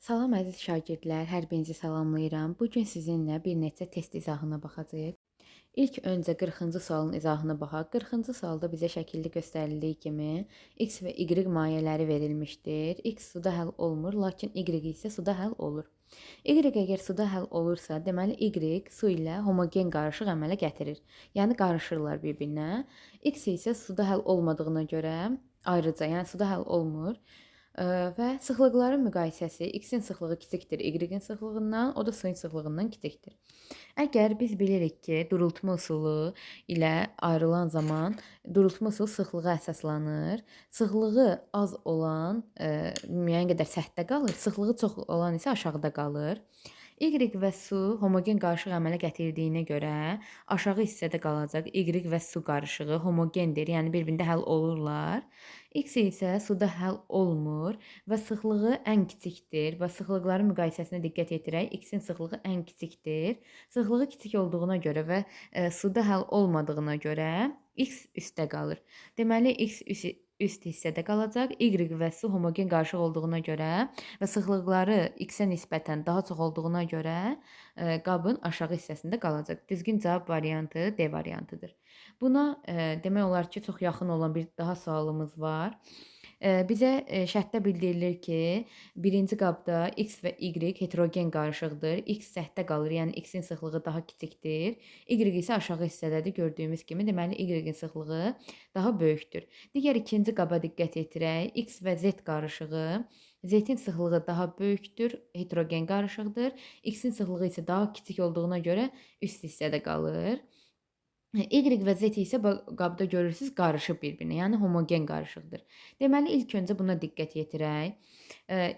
Salam əziz şagirdlər, hər birinizi salamlayıram. Bu gün sizinlə bir neçə test izahına baxacağıq. İlk öncə 40-cı sualın izahına baxaq. 40-cı sualda bizə şəkildə göstərildiyi kimi x və y mayələri verilmişdir. X suda həll olmur, lakin y isə suda həll olur. Y əgər suda həll olursa, deməli y su ilə homogen qarışıq əmələ gətirir. Yəni qarışırlar bir-birinə. X isə suda həll olmadığına görə ayrıca, yəni suda həll olmur. Və sıxlıqların müqayisəsi x-in sıxlığı kiçikdir y-in sıxlığından, o da suyun sıxlığından kiçikdir. Əgər biz bilirik ki, durultma usulu ilə ayrılan zaman durultma usulu sıxlığa əsaslanır. Sıxlığı az olan müəyyən qədər səthdə qalır, sıxlığı çox olan isə aşağıda qalır. Y və su homogen qarışıq əmələ gətirdiyinə görə aşağı hissədə qalacaq. Y və su qarışığı homogendir, yəni bir-birində həll olurlar. X isə suda həll olmur və sıxlığı ən kiçikdir və sıxlıqların müqayisəsinə diqqət yetirək. X-in sıxlığı ən kiçikdir. Sıxlığı kiçik olduğuna görə və suda həll olmadığına görə X üstdə qalır. Deməli, X üst hissədə qalacaq. Y və su homogen qarışıq olduğuna görə və sıxlıqları X-ə nisbətən daha çox olduğuna görə qabın aşağı hissəsində qalacaq. Düzgün cavab variantı D variantıdır. Buna demək olar ki, çox yaxın olan bir daha sualımız var. Bizə şərtdə bildirilir ki, birinci qabda x və y heterogen qarışıqdır. X səthdə qalır, yəni x-in sıxlığı daha kiçikdir. Y isə aşağı hissədədir gördüyümüz kimi. Deməli, y-in sıxlığı daha böyükdür. Digər ikinci qaba diqqət yetirək. X və z qarışığı. Z-in sıxlığı daha böyükdür, heterogen qarışıqdır. X-in sıxlığı isə daha kiçik olduğuna görə üst hissədə qalır. Y və Z isə qabda görürsünüz qarışıb bir-birinə, yəni homogen qarışıqdır. Deməli, ilk öncə buna diqqət yetirək.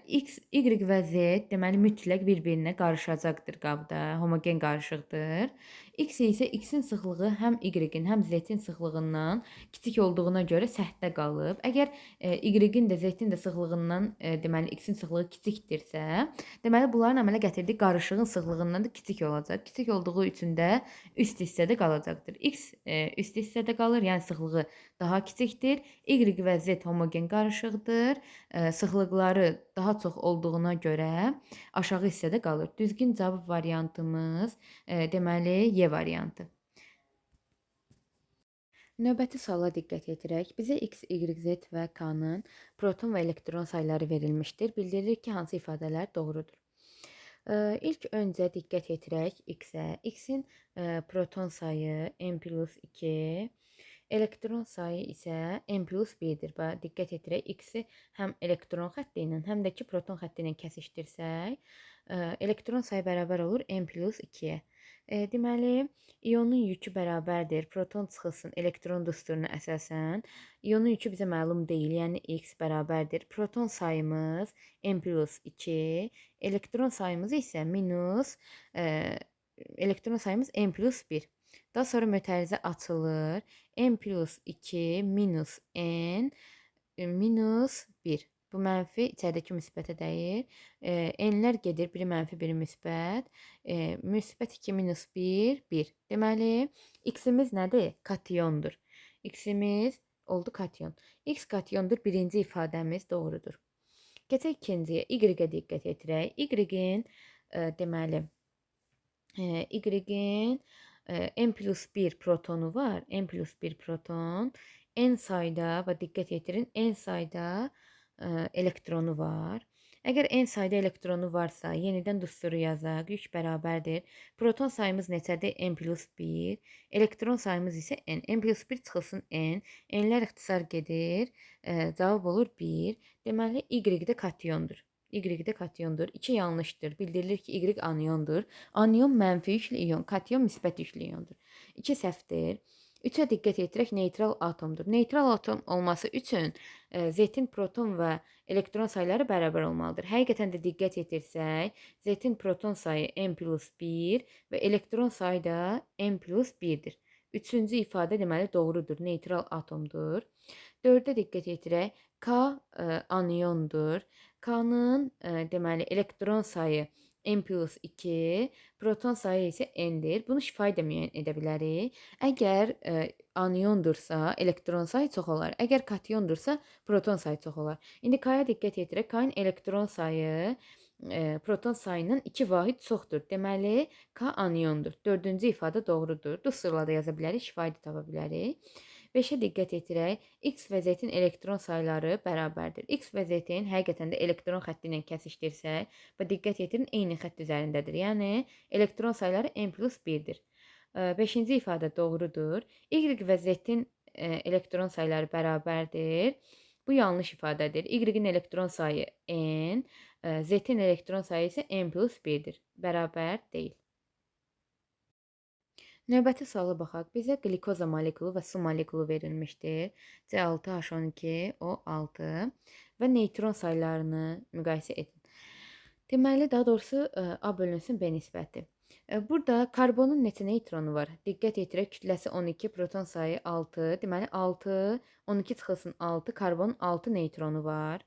X, Y və Z deməli mütləq bir-birinə qarışacaqdır qabda, homogen qarışıqdır. X isə X-in sıxlığı həm Y-in, həm Z-in sıxlığından kiçik olduğuna görə səthdə qalıb. Əgər Y-in də Z-in də sıxlığından deməli X-in sıxlığı kiçikdirsə, deməli bunların əmələ gətirdiyi qarışığın sıxlığından da kiçik olacaq. Kiçik olduğu üçün də üst hissədə qalacaqdır. X üst hissədə qalır, yəni sıxlığı daha kiçikdir. Y və Z homogen qarışıqdır. Sıxlıqları daha çox olduğuna görə aşağı hissədə qalır. Düzgün cavab variantımız deməli Y variantı. Növbəti suala diqqət yetirək. Bizə x, y, z və k-nın proton və elektron sayları verilmişdir. Bildirilir ki, hansı ifadələr doğrudur. İlk öncə diqqət yetirək x-ə. X-in proton sayı n+2, elektron sayı isə n+1-dir. Diqqət yetirək, x-i həm elektron xətti ilə, həm də ki, proton xətti ilə kəsişdirsək, elektron sayı bərabər olur n+2-yə. Deməli, ionun yükü bərabərdir. Proton çıxılsın elektron düsturuna əsasən. İonun yükü bizə məlum deyil, yəni x bərabərdir. Proton sayımız n+2, elektron sayımız isə elektron sayımız n+1. Daha sonra mötərizə açılır. n+2 minus n minus 1. Bu mənfi içəridəki müsbətə dəyir. N'lər gedir, biri mənfi, biri müsbət. Müsbət 2 minus 1, 1. Deməli, x-imiz nədir? Kationdur. X-imiz oldu kation. X kationdur, birinci ifadəmiz doğrudur. Keçək ikinciyə, y-ə diqqət yetirək. Y-in, deməli, Y-in n+1 protonu var. n+1 proton. N sayda, və diqqət yetirin, n sayda elektronu var. Əgər n sayda elektronu varsa, yenidən düsturu yazaq. Yük bərabərdir. Proton sayımız neçədir? n+1. Elektron sayımız isə n. n+1 çıxılsın n. N'lər ixtisar gedir. Cavab olur 1. Deməli, y də kationdur. Y də kationdur. 2 yanlışdır. Bildirilir ki, y aniondur. Anion mənfi yüklü ion, kation müsbət yüklü iondur. 2 səhvdir. 3-ə diqqət yetirək, neytral atomdur. Neytral atom olması üçün Z-in proton və elektron sayları bərabər olmalıdır. Həqiqətən də diqqət yetirsək, Z-in proton sayı n+1 və elektron sayı da n+1-dir. Üçüncü ifadə deməli doğrudur, neytral atomdur. 4-ə diqqət yetirək, K aniondur. K-nın deməli elektron sayı n+2, proton sayı isə n-dir. Bunu şifahi də müəyyən edə bilərik. Əgər aniondursa, elektron sayı çox olar. Əgər kationdursa, proton sayı çox olar. İndi K-ya diqqət yetirək. K-nın elektron sayı proton sayının 2 vahid çoxdur. Deməli, K aniondur. Dördüncü ifadə doğrudur. Dusturla da yaza bilərik, şifahi tapa bilərik. 5-ə diqqət yetirək. X və Z-in elektron sayları bərabərdir. X və Z-in həqiqətən də elektron xətti ilə kəsişdirsək və diqqət yetirin, eyni xətt üzərindədir. Yəni, elektron sayları n+1-dir. 5-ci ifadə doğrudur. Y və Z-in elektron sayları bərabərdir. Bu yanlış ifadədir. Y-in elektron sayı n, Z-in elektron sayı isə n+1-dir. Bərabər deyil. Növbəti suala baxaq. Bizə glikoza molekulu və su molekulu verilmişdir. C6H12O6 və neytron saylarını müqayisə edin. Deməli, daha doğrusu A bölünsün B nisbəti. Burada karbonun neçə neytronu var? Diqqət yetirək, kütləsi 12, proton sayı 6. Deməli, 6, 12 çıxılsın 6, karbonun 6 neytronu var.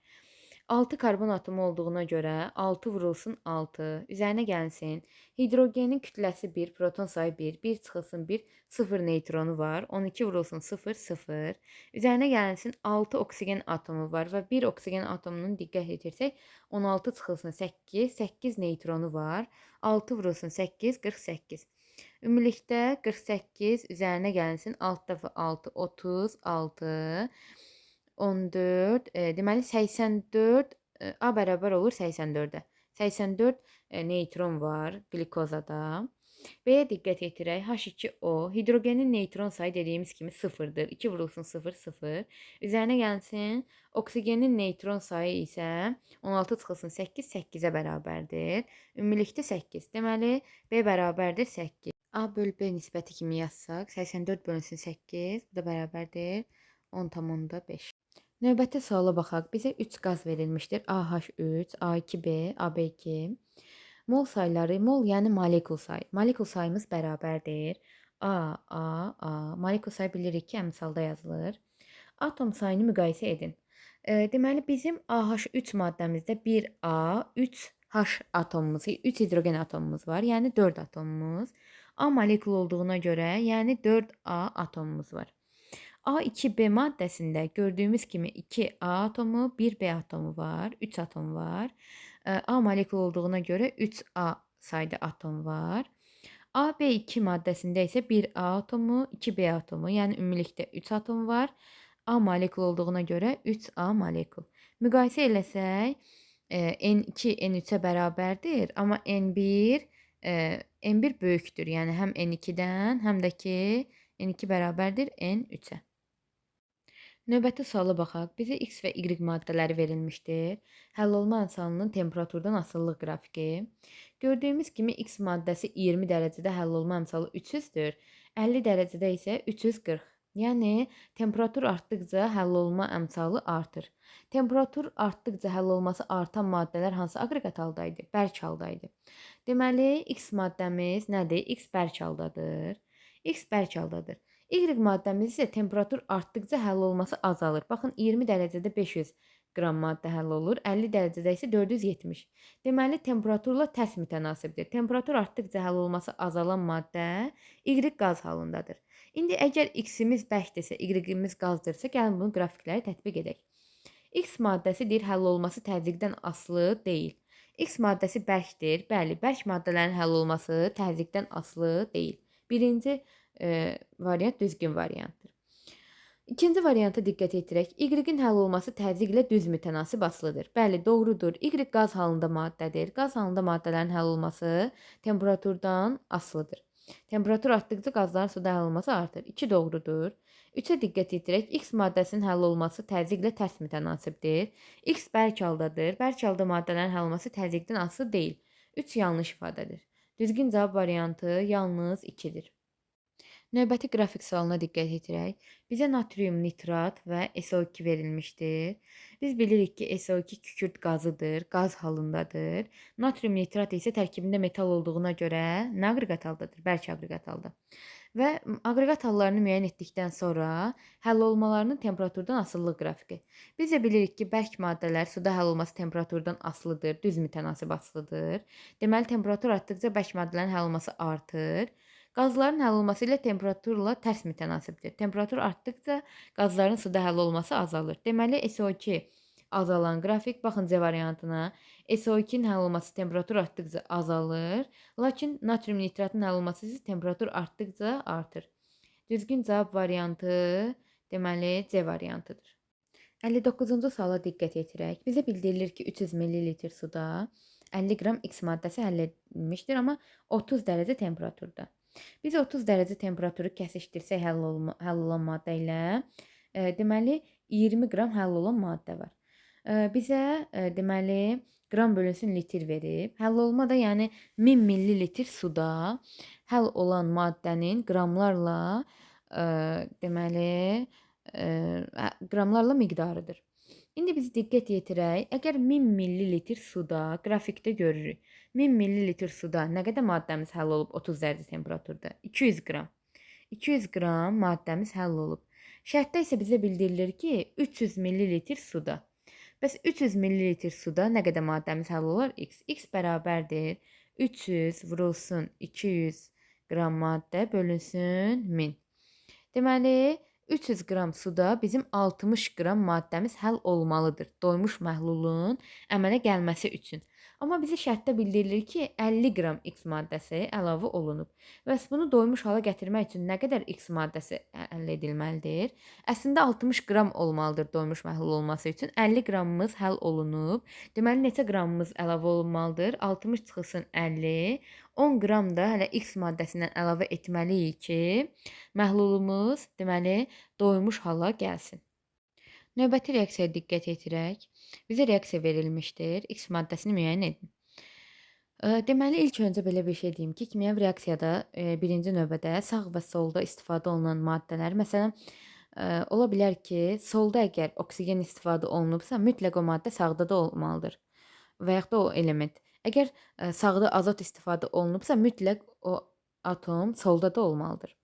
6 karbon atomu olduğuna görə 6 vurulsun 6, üzərinə gəlsin. Hidrogenin kütləsi 1, proton sayı 1, 1 çıxılsın 1, 0 neytronu var. 12 vurulsun 0, 0. Üzərinə gəlsin 6 oksigen atomu var və 1 oksigen atomunun diqqət yetirsək 16 çıxılsın 8, 8 neytronu var. 6 vurulsun 8, 48. Ümumilikdə 48 üzərinə gəlsin 6 dəfə 6, 36. 14, deməli 84, A bərabər olur 84-ə. 84 neytron var glikozada. B-yə diqqət yetirək. H2O, hidrogenin neytron sayı dediyimiz kimi 0-dır. 2 vurulsun 0, 0. Üzərinə gəlsin. Oksigenin neytron sayı isə 16 çıxılsın 8, 8-ə bərabərdir. Ümumilikdə 8. Deməli, B bərabərdir 8. A bölü B nisbəti kimi yazsaq, 84 bölünsün 8, bu da bərabərdir 10,5. Növbəti suala baxaq. Bizə 3 qaz verilmişdir. AH3, A2B, AB2. Mol sayları, mol yəni molekul sayı. Molekul sayımız bərabərdir. A, A, A. Molekul sayı bilirik ki, əmsalda yazılır. Atom sayını müqayisə edin. Deməli, bizim AH3 maddəmizdə 1A, 3H atomumuz, 3 hidrogen atomumuz var. Yəni 4 atomumuz. A molekul olduğuna görə, yəni 4A atomumuz var. A2B maddəsində gördüyümüz kimi 2A atomu, 1B atomu var, 3 atom var. A molekul olduğuna görə 3A sayda atom var. AB2 maddəsində isə 1A atomu, 2B atomu, yəni ümumilikdə 3 atom var. A molekul olduğuna görə 3A molekul. Müqayisə eləsək, N2 N3-ə bərabərdir, amma N1 böyükdür. Yəni həm N2-dən, həm də ki N2 bərabərdir N3-ə. Növbəti suala baxaq. Bizə X və Y maddələri verilmişdir. Həll olma əmsalının temperaturdan asılılıq qrafiki. Gördüyümüz kimi X maddəsi 20 dərəcədə həll olma əmsalı 300-dür. 50 dərəcədə isə 340. Yəni, temperatur artdıqca həll olma əmsalı artır. Temperatur artdıqca həll olması artan maddələr hansı aqreqat haldaydı? Bərk haldaydı. Deməli, X maddəmiz nədir? X bərk haldadır. X bərk haldadır. Y maddəmiz isə temperatur artdıqca həll olması azalır. Baxın, 20 dərəcədə 500 qram maddə həll olur, 50 dərəcədə isə 470. Deməli, temperaturla tərs mütənasibdir. Temperatur artdıqca həll olması azalan maddə Y qaz halındadır. İndi əgər X-imiz bərkdirsə, Y-imiz qazdırsa, gəlin bunu qrafikləri tətbiq edək. X maddəsi deyir, həll olması təzyiqdən asılı deyil. X maddəsi bərkdir. Bəli, bərk maddələrin həll olması təzyiqdən asılı deyil. Birinci variant düzgün variantdır. İkinci varianta diqqət yetirək. Y-in həll olması təzyiqlə düz mütənasib asılıdır. Bəli, doğrudur. Y qaz halında maddədir. Qaz halında maddələrin həll olması temperaturdan asılıdır. Temperatur artdıqca qazların suda həll olması artır. 2 doğrudur. 3-ə diqqət yetirək. X maddəsinin həll olması təzyiqlə tərs mütənasibdir. X bərk haldadır. Bərk halda maddələrin həll olması təzyiqdən asılı deyil. 3 yanlış ifadədir. Düzgün cavab variantı yalnız 2-dir. Növbəti qrafik sualına diqqət yetirək. Bizə natrium nitrat və SO2 verilmişdir. Biz bilirik ki, SO2 kükürt qazıdır, qaz halındadır. Natrium nitrat isə tərkibində metal olduğuna görə nə aqreqat haldadır? Bərk aqreqat halda. Və aqreqat hallarını müəyyən etdikdən sonra həll olmalarının temperaturdan asılılıq qrafiki. Biz də bilirik ki, bərk maddələr suda həll olması temperaturdan asılıdır, düz mütənasib asılıdır. Deməli, temperatur artdıqca bərk maddələrin həll olması artır. Qazların həll olması ilə temperaturla tərs mütənasibdir. Temperatur artdıqca qazların suda həll olması azalır. Deməli, SO2 azalan qrafik. Baxın C variantına. SO2-nin həll olması temperatur artdıqca azalır, lakin natrium nitratın həll olması isə temperatur artdıqca artır. Düzgün cavab variantı deməli C variantıdır. 59-cu suala diqqət yetirək. Bizə bildirilir ki, 300 ml suda 50 qram X maddəsi həll edilmişdir, amma 30 dərəcə temperaturda. Biz 30 dərəcə temperaturu kəsişdirsək həll olan maddə ilə, deməli 20 qram həll olan maddə var. Bizə deməli qram bölünsün litr verib. Həll olma da yəni 1000 ml suda həll olan maddənin qramlarla deməli qramlarla miqdarıdır. İndi biz diqqət yetirək. Əgər 1000 ml suda qrafikdə görürük. 1000 ml suda nə qədər maddəmiz həll olub 30 dərəcə temperaturda? 200 qram. 200 qram maddəmiz həll olub. Şərtdə isə bizə bildirilir ki, 300 ml suda. Bəs 300 ml suda nə qədər maddəmiz həll olar? X. X bərabərdir 300 vurulsun 200 qram maddə bölünsün 1000. Deməli, 300 qram suda bizim 60 qram maddəmiz həll olmalıdır doymuş məhlulun əmələ gəlməsi üçün. Amma bizə şərtdə bildirilir ki, 50 qram X maddəsi əlavə olunub. Bəs bunu doymuş hala gətirmək üçün nə qədər X maddəsi əldə edilməlidir? Əslində 60 qram olmalıdır doymuş məhlul olması üçün. 50 qramımız həll olunub. Deməli, neçə qramımız əlavə olunmalıdır? 60 çıxılsın 50. 10 qram da hələ X maddəsindən əlavə etməliyik ki, məhlulumuz deməli doymuş hala gəlsin. Növbəti reaksiyaya diqqət yetirək. Bizə reaksiya verilmişdir. X maddəsini müəyyən edin. Deməli, ilk öncə belə bir şey deyim ki, kimyəvi reaksiyada birinci növbədə sağ və solda istifadə olunan maddələr, məsələn, ola bilər ki, solda əgər oksigen istifadə olunubsa, mütləq o maddə sağda da olmalıdır və yaxud da o element. Əgər sağda azot istifadə olunubsa, mütləq o atom solda da olmalıdır.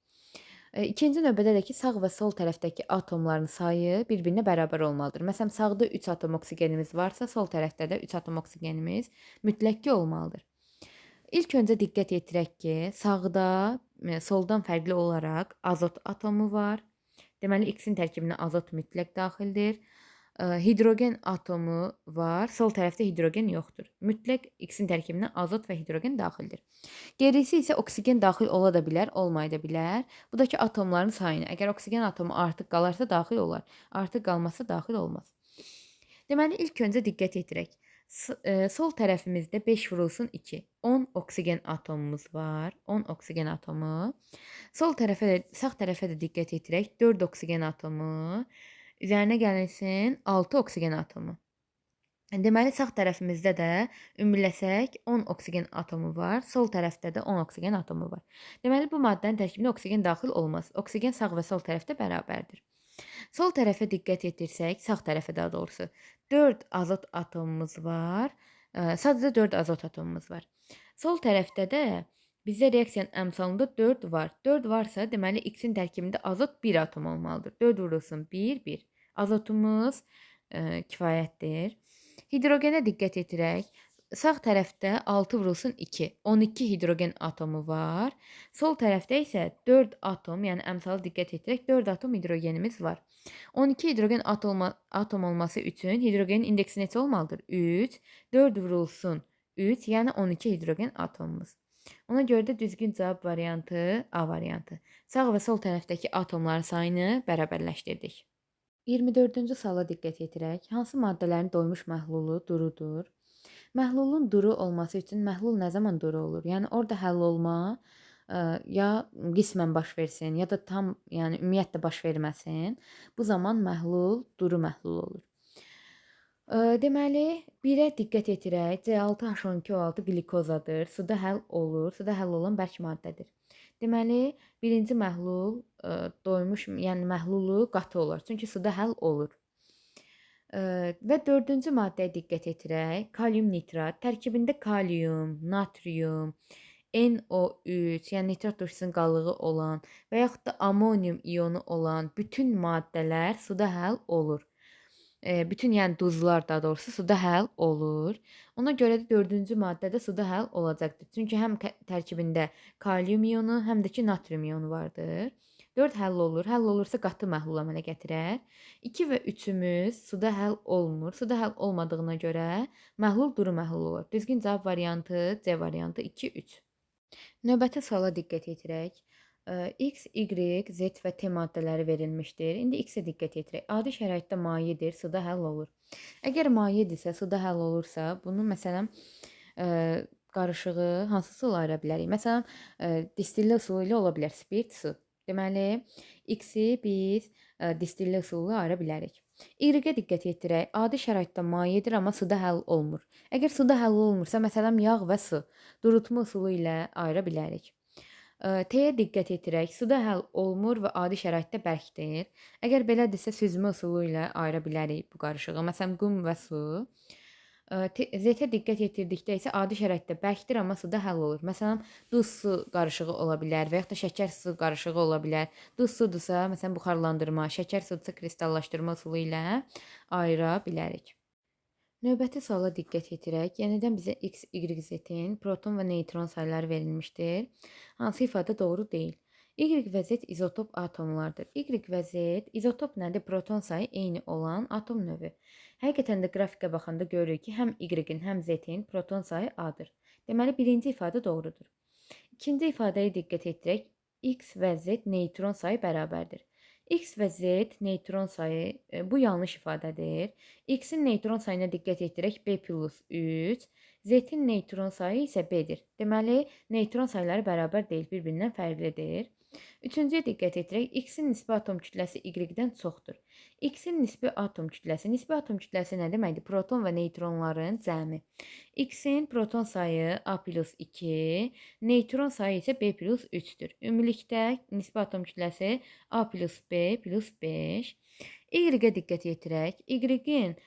İkinci növbədə də ki, sağ və sol tərəfdəki atomların sayı bir-birinə bərabər olmalıdır. Məsələn, sağda 3 atom oksigenimiz varsa, sol tərəfdə də 3 atom oksigenimiz mütləq ki olmalıdır. İlk öncə diqqət yetirək ki, sağda soldan fərqli olaraq azot atomu var. Deməli, X-in tərkibinə azot mütləq daxildir. Hidrogen atomu var. Sol tərəfdə hidrogen yoxdur. Mütləq X-in tərkibinə azot və hidrogen daxildir. Gerisi isə oksigen daxil ola da bilər, olmaya da bilər. Bu da ki, atomların sayını. Əgər oksigen atomu artıq qalarsa daxil olar. Artıq qalmazsa daxil olmaz. Deməli, ilk öncə diqqət yetirək. Sol tərəfimizdə 5 vurulsun 2. 10 oksigen atomumuz var. 10 oksigen atomu. Sağ tərəfə də diqqət yetirək. 4 oksigen atomu. Üzərinə gəlsin 6 oksigen atomu. Deməli, sağ tərəfimizdə də ümumiləsək 10 oksigen atomu var. Sol tərəfdə də 10 oksigen atomu var. Deməli, bu maddənin tərkibinə oksigen daxil olmaz. Oksigen sağ və sol tərəfdə bərabərdir. Sol tərəfə diqqət yetirsək, sağ tərəfə daha doğrusu 4 azot atomumuz var. Sadəcə 4 azot atomumuz var. Sol tərəfdə də bizdə reaksiyanın əmsalında 4 var. 4 varsa, deməli, X-in tərkibində azot 1 atom olmalıdır. 4 vurulsun 1, 1. Azotumuz kifayətdir. Hidrogenə diqqət yetirək. Sağ tərəfdə 6 vurulsun 2. 12 hidrogen atomu var. Sol tərəfdə isə 4 atom, yəni əmsalı diqqət yetirək, 4 atom hidrogenimiz var. 12 hidrogen atom olması üçün hidrogenin indeksi neçə olmalıdır? 3. 4 vurulsun 3, yəni 12 hidrogen atomumuz. Ona görə də düzgün cavab variantı A variantı. Sağ və sol tərəfdəki atomların sayını bərabərləşdirdik. 24-cü suala diqqət yetirək. Hansı maddələrin doymuş məhlulu durudur? Məhlulun duru olması üçün məhlul nə zaman duru olur? Yəni orada həll olma ya qismən baş versin, ya da tam, yəni ümumiyyətlə baş verməsin. Bu zaman məhlul duru məhlul olur. Deməli, 1-ə diqqət yetirək. C6H12O6 glikozadır. Suda həll olur. Suda həll olan bərk maddədir. Deməli, birinci məhlul doymuş, yəni məhlulu qatı olur. Çünki suda həll olur. Və dördüncü maddəyə diqqət yetirək. Kalium nitrat. Tərkibində kalium, natrium, NO3, yəni nitrat döşsünün qallığı olan və yaxud da amonium ionu olan bütün maddələr suda həll olur. Bütün, yəni duzlar daha doğrusu suda həll olur. Ona görə də dördüncü maddə də suda həll olacaqdır. Çünki həm tərkibində kalium ionu, həm də ki natrium ionu vardır. 4 həll olur. Həll olursa qatı məhlul əmələ gətirər. 2 və 3-ümüz suda həll olmur. Suda həll olmadığına görə məhlul duru məhlul olur. Düzgün cavab variantı C variantı 2, 3. Növbəti suala diqqət yetirək. X, Y, Z və T maddələri verilmişdir. İndi X-ə diqqət yetirək. Adi şəraitdə mayedir, suda həll olur. Əgər mayedirsə, suda həll olursa, bunu məsələn qarışığı hansı sulla ayıra bilərik? Məsələn, distillə sulu ilə ola bilər, spirt su. Deməli, X-i biz distillə sulla ayıra bilərik. Y-ə diqqət yetirək. Adi şəraitdə mayedir, amma suda həll olmur. Əgər suda həll olmursa, məsələn, yağ və su, durutma üsulu ilə ayıra bilərik. T-yə diqqət yetirək. Suda həll olmur və adi şəraitdə bərkdir. Əgər belədirsə, süzmə üsulu ilə ayıra bilərik bu qarışığı. Məsələn, qum və su. Z-ə diqqət yetirdikdə isə adi şəraitdə bərkdir, amma suda həll olur. Məsələn, duz su qarışığı ola bilər və yaxud da şəkər su qarışığı ola bilər. Duz sudursa, məsələn, buxarlandırma, şəkər sudursa kristallaşdırma üsulu ilə ayıra bilərik. Növbəti suala diqqət yetirək. Yenidən bizə X, Y, Z-in proton və neutron sayları verilmişdir. Hansı ifadə doğru deyil? Y və Z izotop atomlardır. Y və Z izotop nədir? Proton sayı eyni olan atom növü. Həqiqətən də qrafikə baxanda görürük ki, həm Y-in, həm Z-in proton sayı A-dır. Deməli, birinci ifadə doğrudur. İkinci ifadəyə diqqət yetirək. X və Z neutron sayı bərabərdir. X və Z neutron sayı, bu yanlış ifadədir. X-in neutron sayına diqqət yetirək, B plus 3. Z-in neutron sayı isə B-dir. Deməli, neutron sayları bərabər deyil, bir-birindən fərqlidir. Üçüncüyə diqqət yetirək, X-in nisbi atom kütləsi Y-dən çoxdur. X-in nisbi atom kütləsi nə deməkdir? Proton və neutronların cəmi. X-in proton sayı A plus 2, neutron sayı isə B plus 3-dür. Ümumilikdə nisbi atom kütləsi A plus B plus 5. Y-ə diqqət yetirək. Y-in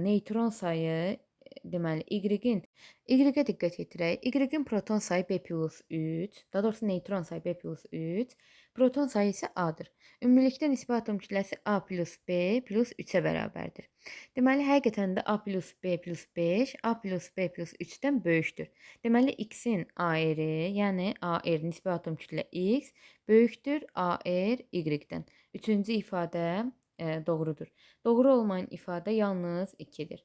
neutron sayı, deməli, Y-ə diqqət yetirək. Y-in proton sayı B plus 3, daha doğrusu neutron sayı B plus 3, proton sayı isə A-dır. Ümumilikdə nisbi atom kütləsi A plus B plus 3-ə bərabərdir. Deməli, həqiqətən də A plus B plus 5, A plus B plus 3-dən böyükdür. Deməli, X-in AR-i, yəni AR nisbi atom kütlə X böyükdür AR Y-dən. Üçüncü ifadə doğrudur. Doğru olmayan ifadə yalnız 2-dir.